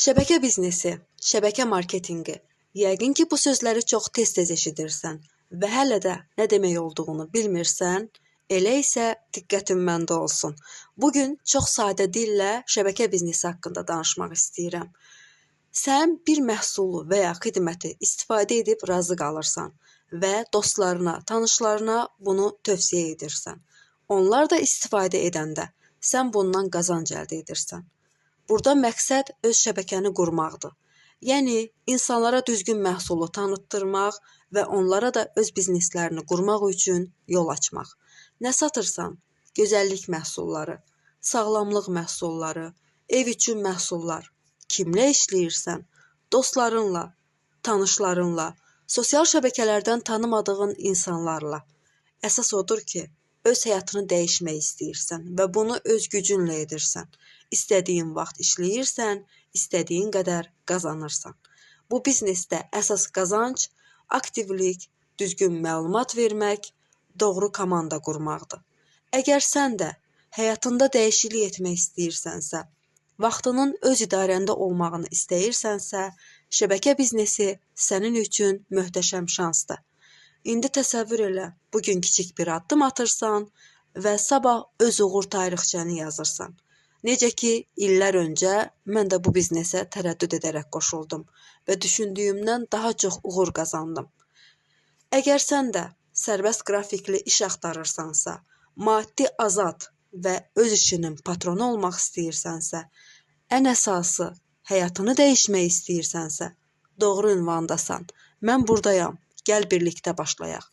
Şəbəkə biznesi, şəbəkə marketinqi. Yəqin ki, bu sözləri çox tez-tez eşidirsən və hələ də nə demək olduğunu bilmirsən, elə isə diqqətin məndə olsun. Bugün çox sadə dillə şəbəkə biznesi haqqında danışmaq istəyirəm. Sən bir məhsulu və ya xidməti istifadə edib razı qalırsan və dostlarına, tanışlarına bunu tövsiyə edirsən. Onlar da istifadə edəndə sən bundan qazanc əldə edirsən. Burada məqsəd öz şəbəkəni qurmaqdır. Yəni, insanlara düzgün məhsulu tanıtdırmaq və onlara da öz bizneslərini qurmaq üçün yol açmaq. Nə satırsan? Gözəllik məhsulları, sağlamlıq məhsulları, ev üçün məhsullar. Kimlə işləyirsən? Dostlarınla, tanışlarınla, sosial şəbəkələrdən tanımadığın insanlarla. Əsas odur ki, öz həyatını dəyişmək istəyirsən və bunu öz gücünlə edirsən. İstədiyin vaxt işləyirsən, istədiyin qədər qazanırsan. Bu biznesdə əsas qazanc aktivlik, düzgün məlumat vermək, doğru komanda qurmaqdır. Əgər sən də həyatında dəyişiklik etmək istəyirsənsə, vaxtının öz idarəndə olmağını istəyirsənsə, şəbəkə biznesi sənin üçün möhtəşəm şansdır. İndi təsəvvür elə, bugün kiçik bir addım atırsan və sabah öz uğur tarixçəni yazırsan. Necə ki, illər öncə mən də bu biznesə tərəddüd edərək qoşuldum və düşündüyümdən daha çox uğur qazandım. Əgər sən də sərbəst qrafikli iş axtarırsansa, maddi azad və öz işinin patronu olmaq istəyirsənsə, ən əsası həyatını dəyişmək istəyirsənsə, doğru ünvandasan. Mən buradayam. Gəl birlikdə başlayaq.